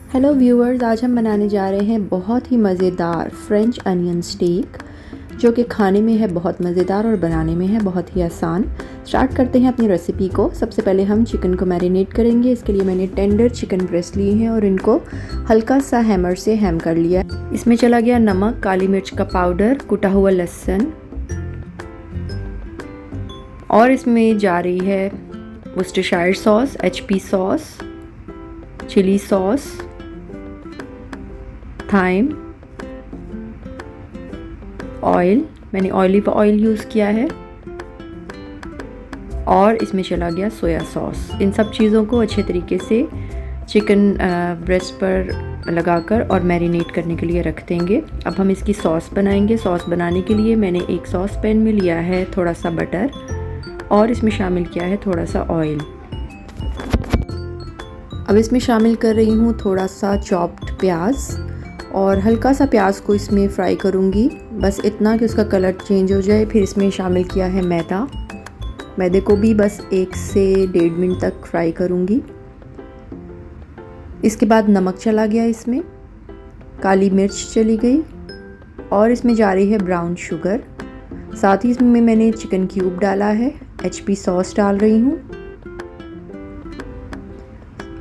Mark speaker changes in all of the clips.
Speaker 1: Hello viewers, आज हम बनाने जा रहे हैं बहुत ही मज़ेदार फ्रेंच अनियन स्टेक, जो कि खाने में है बहुत मज़ेदार और बनाने में है बहुत ही आसान। स्टार्ट करते हैं अपनी रेसिपी को। सबसे पहले हम चिकन को मैरिनेट करेंगे। इसके लिए मैंने टेंडर चिकन ब्रेस्ट लिए हैं और इनको हल्का सा हैमर से हैम कर लिया। इसमें चला गया नमक, काली मिर्च का पाउडर, कुटा हुआ लहसुन, और इसमें जा रही है Worcestershire sauce, HP sauce, chilli sauce, thyme, oil, मैंने ऑलिव ऑयल यूज़ किया है, और इसमें चला गया सोया सॉस। इन सब चीज़ों को अच्छे तरीके से चिकन ब्रेस्ट पर लगाकर और मैरिनेट करने के लिए रख देंगे। अब हम इसकी सॉस बनाएंगे। सॉस बनाने के लिए मैंने एक सॉस पैन में लिया है थोड़ा सा बटर, और इसमें शामिल किया है थोड़ा सा ऑयल। अब इसमें शामिल कर रही हूँ थोड़ा सा चॉप्ड प्याज, और हल्का सा प्याज को इसमें फ्राई करूँगी, बस इतना कि उसका कलर चेंज हो जाए। फिर इसमें शामिल किया है मैदे को भी बस 1 से 1.5 मिनट तक फ्राई करूँगी। इसके बाद नमक चला गया, इसमें काली मिर्च चली गई, और इसमें जा रही है ब्राउन शुगर। साथ ही इसमें मैंने चिकन क्यूब डाला है, HP सॉस डाल रही हूँ,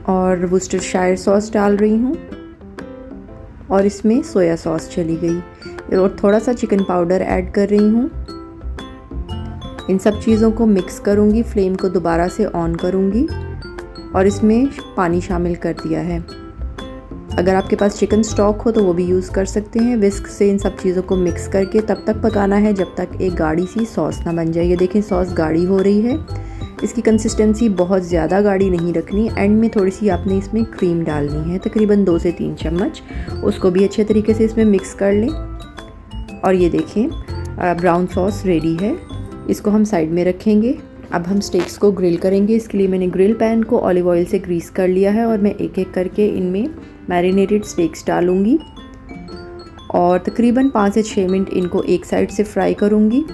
Speaker 1: और वर्सेस्टरशायर सॉस डाल रही हूँ, और इसमें सोया सॉस चली गई, और थोड़ा सा चिकन पाउडर ऐड कर रही हूँ। इन सब चीज़ों को मिक्स करूँगी। फ्लेम को दोबारा से ऑन करूँगी, और इसमें पानी शामिल कर दिया है। अगर आपके पास चिकन स्टॉक हो तो वो भी यूज़ कर सकते हैं। विस्क से इन सब चीज़ों को मिक्स करके तब तक पकाना है जब तक एक गाढ़ी सी सॉस ना बन जाए। ये देखें, सॉस गाढ़ी हो रही है। इसकी कंसिस्टेंसी बहुत ज़्यादा गाढ़ी नहीं रखनी। एंड में थोड़ी सी आपने इसमें क्रीम डालनी है, तकरीबन 2 से 3 चम्मच। उसको भी अच्छे तरीके से इसमें मिक्स कर लें। और ये देखें, ब्राउन सॉस रेडी है। इसको हम साइड में रखेंगे। अब हम स्टेक्स को ग्रिल करेंगे। इसके लिए मैंने ग्रिल पैन को ऑलिव ऑयल से ग्रीस कर लिया है, और मैं एक एक करके इनमें मैरिनेटेड स्टेक्स डालूँगी, और तकरीबन 5 से 6 मिनट इनको एक साइड से फ्राई करूँगी।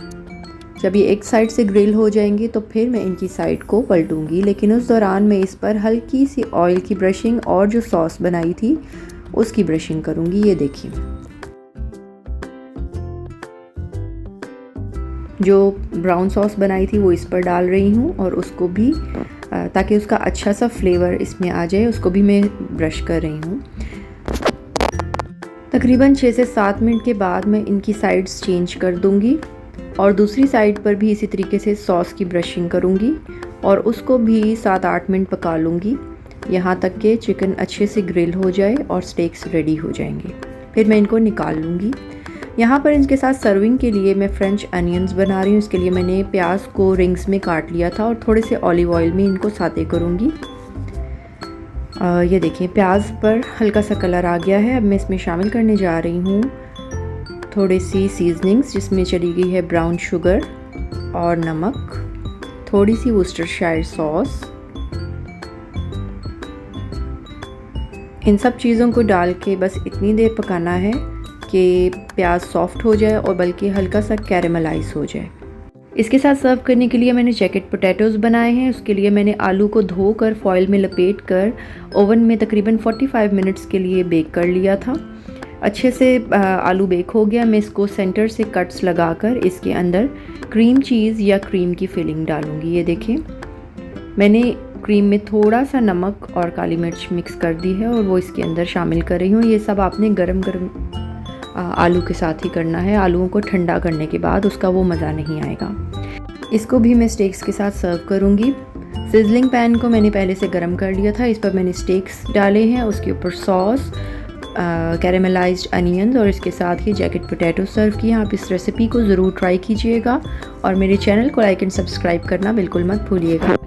Speaker 1: जब ये एक साइड से ग्रिल हो जाएंगी तो फिर मैं इनकी साइड को पलटूंगी, लेकिन उस दौरान मैं इस पर हल्की सी ऑयल की ब्रशिंग और जो सॉस बनाई थी उसकी ब्रशिंग करूंगी। ये देखिए, जो ब्राउन सॉस बनाई थी वो इस पर डाल रही हूँ, और उसको भी ताकि उसका अच्छा सा फ्लेवर इसमें आ जाए, उसको भी मैं ब्रश कर रही हूँ। तकरीबन 6 से 7 मिनट के बाद मैं इनकी साइड्स चेंज कर दूँगी, और दूसरी साइड पर भी इसी तरीके से सॉस की ब्रशिंग करूँगी, और उसको भी 7-8 मिनट पका लूँगी, यहाँ तक कि चिकन अच्छे से ग्रिल हो जाए और स्टेक्स रेडी हो जाएंगे। फिर मैं इनको निकाल लूँगी। यहाँ पर इनके साथ सर्विंग के लिए मैं फ्रेंच अनियंस बना रही हूँ। इसके लिए मैंने प्याज को रिंग्स में काट लिया था, और थोड़े से ऑलिव ऑयल में इनको साते करूँगी। ये देखिए, प्याज पर हल्का सा कलर आ गया है। अब मैं इसमें शामिल करने जा रही हूँ थोड़ी सी सीजनिंग्स, जिसमें चली गई है ब्राउन शुगर और नमक, थोड़ी सी वर्सेस्टरशायर सॉस। इन सब चीज़ों को डाल के बस इतनी देर पकाना है कि प्याज सॉफ्ट हो जाए और बल्कि हल्का सा कैरेमलाइज हो जाए। इसके साथ सर्व करने के लिए मैंने जैकेट पोटैटोज़ बनाए हैं। उसके लिए मैंने आलू को धोकर फॉइल में लपेट कर ओवन में तकरीबन 45 मिनट्स के लिए बेक कर लिया था। अच्छे से आलू बेक हो गया। मैं इसको सेंटर से कट्स लगाकर इसके अंदर क्रीम चीज़ या क्रीम की फिलिंग डालूँगी। ये देखें, मैंने क्रीम में थोड़ा सा नमक और काली मिर्च मिक्स कर दी है, और वो इसके अंदर शामिल कर रही हूँ। ये सब आपने गरम गरम आलू के साथ ही करना है। आलूओं को ठंडा करने के बाद उसका वो मज़ा नहीं आएगा। इसको भी मैं स्टेक्स के साथ सर्व करूँगी। सिजलिंग पैन को मैंने पहले से गर्म कर लिया था। इस पर मैंने स्टेक्स डाले हैं, उसके ऊपर सॉस, कैरेमलाइज्ड अनियंस, और इसके साथ ही जैकेट पोटैटो सर्व किए। आप इस रेसिपी को ज़रूर ट्राई कीजिएगा, और मेरे चैनल को लाइक एंड सब्सक्राइब करना बिल्कुल मत भूलिएगा।